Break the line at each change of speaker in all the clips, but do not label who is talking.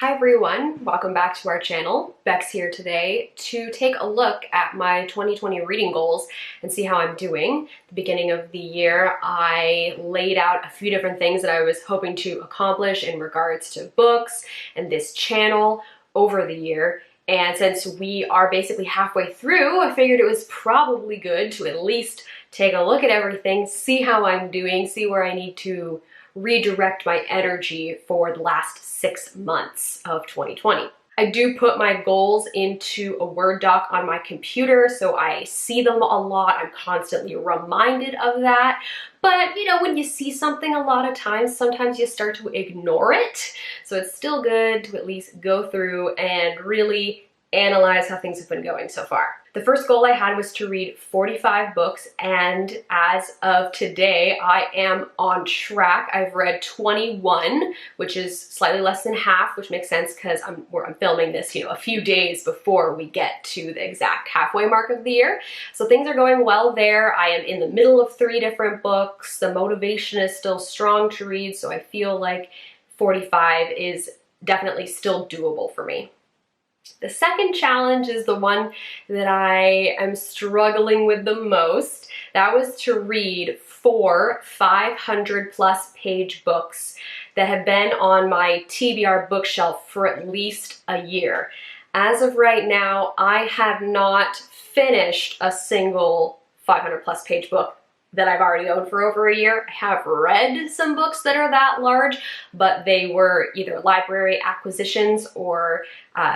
Hi everyone, welcome back to our channel. Bex here today to take a look at my 2020 reading goals and see how I'm doing. At the beginning of the year, I laid out a few different things that I was hoping to accomplish in regards to books and this channel over the year. And since we are basically halfway through, I figured it was probably good to at least take a look at everything, see how I'm doing, see where I need to redirect my energy for the last 6 months of 2020. I do put my goals into a Word doc on my computer, so I see them a lot. I'm constantly reminded of that. But you know, when you see something a lot of times, sometimes you start to ignore it. So it's still good to at least go through and really analyze how things have been going so far. The first goal I had was to read 45 books, and as of today, I am on track. I've read 21, which is slightly less than half, which makes sense because I'm filming this, a few days before we get to the exact halfway mark of the year. So things are going well there. I am in the middle of 3 different books. The motivation is still strong to read, so I feel like 45 is definitely still doable for me. The second challenge is the one that I am struggling with the most. That was to read 4 500+ page books that have been on my TBR bookshelf for at least a year. As of right now, I have not finished a single 500+ page book that I've already owned for over a year. I have read some books that are that large, but they were either library acquisitions or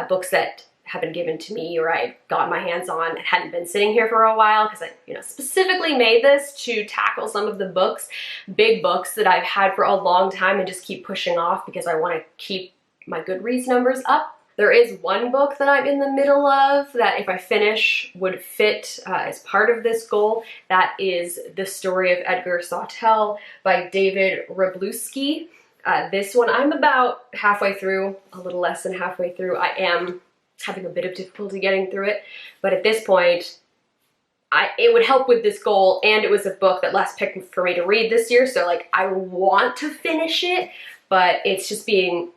books that have been given to me or I got my hands on and hadn't been sitting here for a while because I specifically made this to tackle some of the big books that I've had for a long time and just keep pushing off because I want to keep my Goodreads numbers up. There is one book that I'm in the middle of that if I finish would fit as part of this goal. That is The Story of Edgar Sawtelle by David Wroblewski. This one I'm about halfway through, a little less than halfway through. I am having a bit of difficulty getting through it, but at this point, it would help with this goal, and it was a book that Les picked for me to read this year, so I want to finish it, but it's just been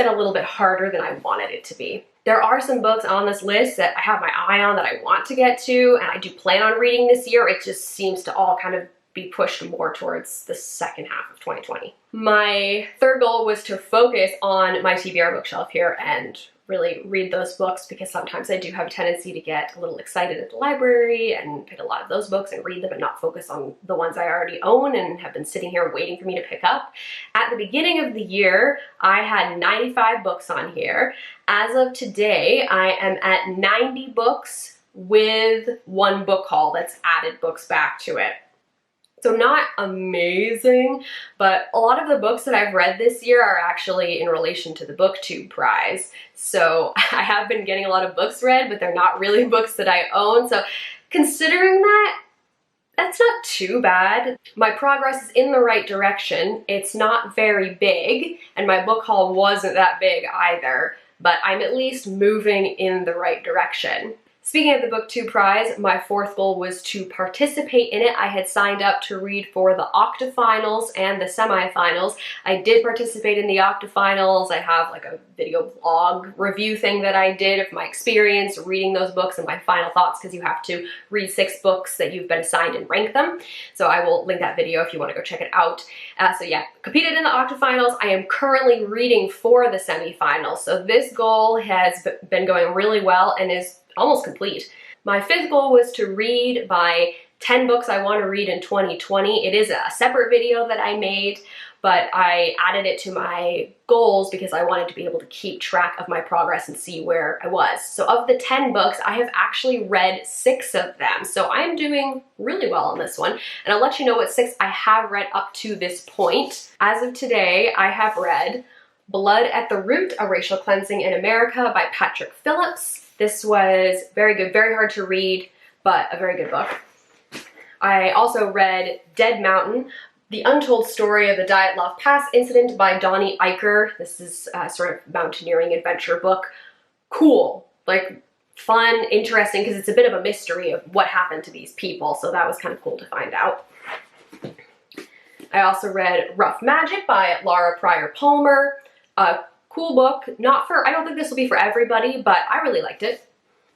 a little bit harder than I wanted it to be. There are some books on this list that I have my eye on that I want to get to, and I do plan on reading this year. It just seems to all kind of be pushed more towards the second half of 2020. My third goal was to focus on my TBR bookshelf here and really read those books because sometimes I do have a tendency to get a little excited at the library and pick a lot of those books and read them and not focus on the ones I already own and have been sitting here waiting for me to pick up. At the beginning of the year, I had 95 books on here. As of today, I am at 90 books with 1 book haul that's added books back to it. So not amazing, but a lot of the books that I've read this year are actually in relation to the BookTube prize. So I have been getting a lot of books read, but they're not really books that I own. So considering that, that's not too bad. My progress is in the right direction. It's not very big, and my book haul wasn't that big either, but I'm at least moving in the right direction. Speaking of the BookTube prize, my 4th goal was to participate in it. I had signed up to read for the octafinals and the semifinals. I did participate in the octafinals. I have a video blog review thing that I did of my experience reading those books and my final thoughts because you have to read 6 books that you've been assigned and rank them. So I will link that video if you want to go check it out. So yeah, competed in the octafinals. I am currently reading for the semifinals. So this goal has been going really well and is almost complete. My 5th goal was to read my 10 books I want to read in 2020. It is a separate video that I made, but I added it to my goals because I wanted to be able to keep track of my progress and see where I was. So of the 10 books, I have actually read 6 of them. So I'm doing really well on this one. And I'll let you know what 6 I have read up to this point. As of today, I have read Blood at the Root, A Racial Cleansing in America by Patrick Phillips. This was very good, very hard to read, but a very good book. I also read Dead Mountain, The Untold Story of the Dyatlov Pass Incident by Donnie Eicher. This is a sort of mountaineering adventure book. Cool, fun, interesting, because it's a bit of a mystery of what happened to these people, so that was kind of cool to find out. I also read Rough Magic by Laura Pryor Palmer. Cool book. I don't think this will be for everybody, but I really liked it.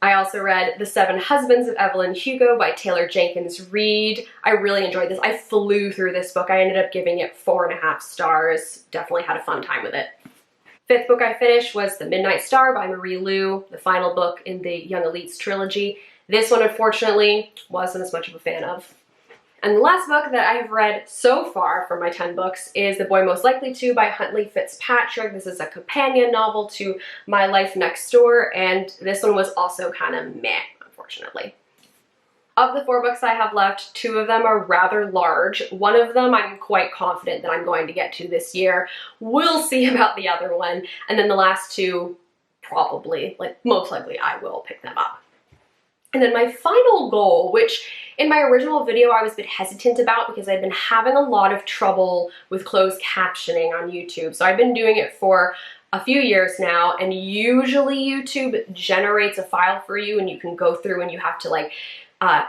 I also read The Seven Husbands of Evelyn Hugo by Taylor Jenkins Reid. I really enjoyed this. I flew through this book. I ended up giving it 4.5 stars. Definitely had a fun time with it. Fifth book I finished was The Midnight Star by Marie Lu, the final book in the Young Elites trilogy. This one, unfortunately, wasn't as much of a fan of. And the last book that I have read so far from my 10 books is The Boy Most Likely To by Huntley Fitzpatrick. This is a companion novel to My Life Next Door, and this one was also kind of meh, unfortunately. Of the 4 books I have left, 2 of them are rather large. One of them I'm quite confident that I'm going to get to this year. We'll see about the other one. And then the last 2, probably, most likely I will pick them up. And then my final goal, which in my original video I was a bit hesitant about because I've been having a lot of trouble with closed captioning on YouTube. So I've been doing it for a few years now, and usually YouTube generates a file for you and you can go through and you have to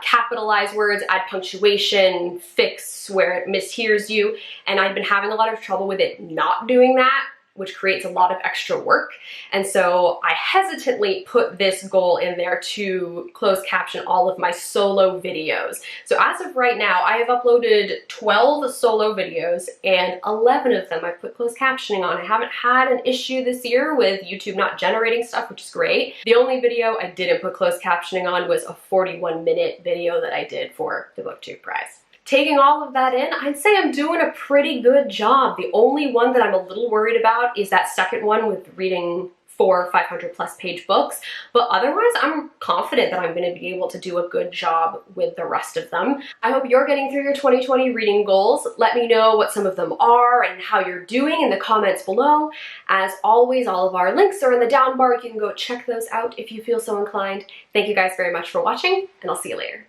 capitalize words, add punctuation, fix where it mishears you, and I've been having a lot of trouble with it not doing that, which creates a lot of extra work. And so I hesitantly put this goal in there to close caption all of my solo videos. So as of right now, I have uploaded 12 solo videos and 11 of them I put closed captioning on. I haven't had an issue this year with YouTube not generating stuff, which is great. The only video I didn't put closed captioning on was a 41-minute video that I did for the BookTube prize. Taking all of that in, I'd say I'm doing a pretty good job. The only one that I'm a little worried about is that second one with reading 4 500+ page books, but otherwise I'm confident that I'm going to be able to do a good job with the rest of them. I hope you're getting through your 2020 reading goals. Let me know what some of them are and how you're doing in the comments below. As always, all of our links are in the down bar. You can go check those out if you feel so inclined. Thank you guys very much for watching, and I'll see you later.